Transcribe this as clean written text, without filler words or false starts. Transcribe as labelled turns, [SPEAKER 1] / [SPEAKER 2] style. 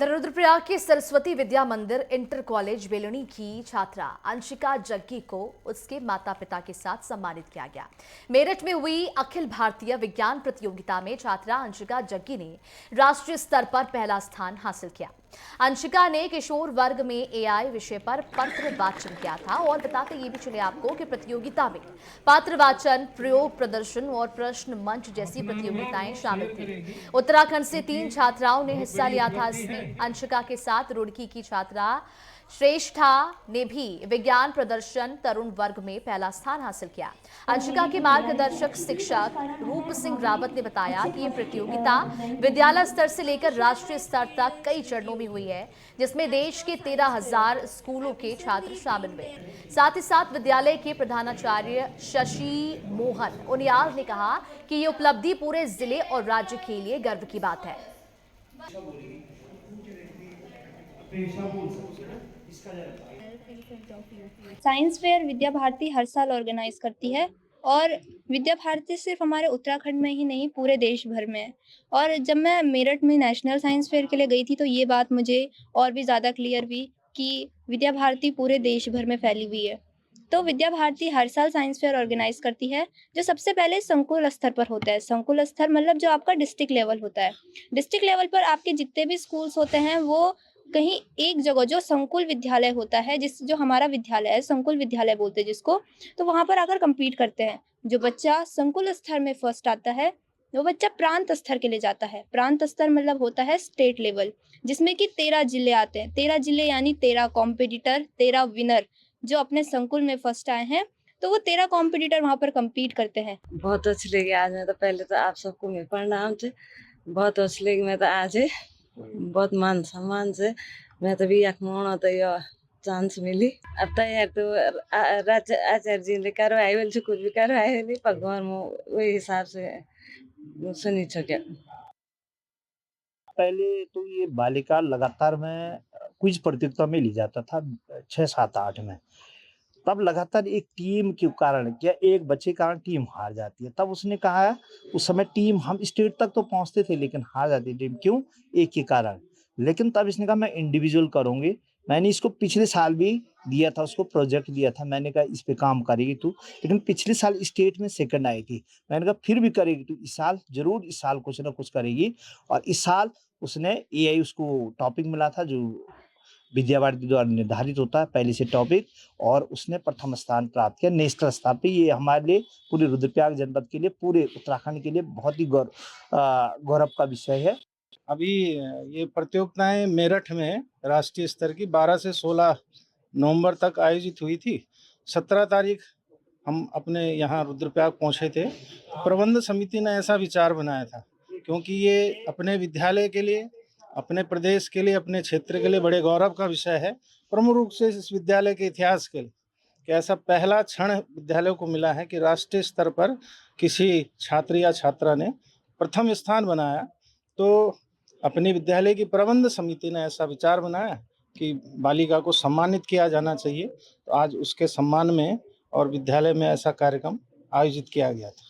[SPEAKER 1] रुद्रप्रयाग के सरस्वती विद्या मंदिर inter college बेलनी की छात्रा अंशिका जग्गी को उसके माता पिता के साथ सम्मानित किया गया। मेरठ में हुई अखिल भारतीय विज्ञान प्रतियोगिता में छात्रा अंशिका जग्गी ने राष्ट्रीय स्तर पर पहला स्थान हासिल किया। अंशिका ने किशोर वर्ग में एआई विषय पर पत्र वाचन किया था और बताते ये भी चले आपको कि प्रतियोगिता में पत्र वाचन, प्रयोग प्रदर्शन और प्रश्न मंच जैसी प्रतियोगिताएं शामिल थी। उत्तराखंड से 3 छात्राओं ने हिस्सा लिया था इसमें। अंशिका के साथ रुड़की की छात्रा श्रेष्ठा ने भी विज्ञान प्रदर्शन तरुण वर्ग में पहला स्थान हासिल किया। अंशिका के मार्गदर्शक शिक्षक रूप सिंह रावत ने बताया कि ये प्रतियोगिता विद्यालय स्तर से लेकर राष्ट्रीय स्तर तक कई चरणों में हुई है, जिसमें देश के 13,000 स्कूलों के छात्र शामिल हुए। साथ ही साथ विद्यालय के प्रधानाचार्य शशि मोहन उनियाल ने कहा कि ये उपलब्धि पूरे जिले और राज्य के लिए गर्व की बात है।
[SPEAKER 2] साइंस फेयर विद्या भारती हर साल ऑर्गेनाइज करती है और विद्या भारती सिर्फ हमारे उत्तराखंड में ही नहीं पूरे देश भर में है। और जब मैं मेरठ में नेशनल साइंस फेयर के लिए गई थी तो ये बात मुझे और भी ज़्यादा क्लियर हुई कि विद्या भारती पूरे देश भर में फैली हुई है। तो विद्या भारती हर साल साइंस फेयर ऑर्गेनाइज करती है, जो सबसे पहले संकुल स्तर पर होता है। संकुल स्तर मतलब जो आपका डिस्ट्रिक्ट लेवल होता है। डिस्ट्रिक्ट लेवल पर आपके जितने भी स्कूल्स होते हैं वो कहीं एक जगह जो संकुल विद्यालय होता है, जो हमारा विद्यालय है संकुल विद्यालय बोलते हैं जिसको, तो वहां पर आकर compete करते हैं। जो बच्चा संकुल स्तर में फर्स्ट आता है वो बच्चा प्रांत स्तर के लिए जाता है। प्रांत स्तर मतलब होता है स्टेट लेवल, जिसमें कि 13 जिले आते हैं। 13 जिले यानी 13 कॉम्पिटिटर, 13 विनर जो अपने संकुल में फर्स्ट आए हैं, तो वो 13 कॉम्पिटिटर वहां पर compete करते हैं।
[SPEAKER 3] बहुत अच्छी लगी आज। मैं तो पहले तो आप सबको मैं प्रणाम से बहुत अच्छी लगी। मैं तो आज बहुत मान सम्मान से मैं तो भी अखमाना तो यो चांस मिली। अब तो यार तो राज्य आचार्य जी ने करवाई बोल से कुछ भी करवाए नहीं भगवान मो वही हिसाब से सुनी छो।
[SPEAKER 4] पहले तो ये बालिका लगातार में क्विज प्रतियोगिता में ली जाता था 6, 7, 8 में। तब लगातार एक टीम के कारण क्या एक बच्चे के कारण टीम हार जाती है। तब उसने कहा उस समय टीम हम स्टेट तक तो पहुंचते थे लेकिन हार जाती टीम क्यों? एक के कारण। लेकिन तब इसने कहा मैं इंडिविजुअल करूंगी। मैंने इसको पिछले साल भी दिया था, उसको प्रोजेक्ट दिया था। मैंने कहा इस पे काम करेगी तू, लेकिन पिछले साल स्टेट में सेकंड आई थी। मैंने कहा फिर भी करेगी तू, इस साल जरूर, इस साल कुछ ना कुछ करेगी। और इस साल उसने एआई उसको टॉपिक मिला था जो विद्या भारती द्वारा निर्धारित होता है पहले से टॉपिक, और उसने प्रथम स्थान प्राप्त किया नेशनल स्तर पे। ये हमारे लिए पूरे रुद्रप्रयाग जनपद के लिए, पूरे उत्तराखंड के लिए बहुत ही गौरव का विषय है।
[SPEAKER 5] अभी ये प्रतियोगिताएं मेरठ में राष्ट्रीय स्तर की 12 से 16 नवंबर तक आयोजित हुई थी। 17 तारीख हम अपने यहाँ रुद्रप्रयाग पहुँचे थे। प्रबंध समिति ने ऐसा विचार बनाया था क्योंकि ये अपने विद्यालय के लिए, अपने प्रदेश के लिए, अपने क्षेत्र के लिए बड़े गौरव का विषय है। प्रमुख रूप से इस विद्यालय के इतिहास के लिए कि ऐसा पहला क्षण विद्यालय को मिला है कि राष्ट्रीय स्तर पर किसी छात्र या छात्रा ने प्रथम स्थान बनाया। तो अपनी विद्यालय की प्रबंध समिति ने ऐसा विचार बनाया कि बालिका को सम्मानित किया जाना चाहिए। तो आज उसके सम्मान में और विद्यालय में ऐसा कार्यक्रम आयोजित किया गया था।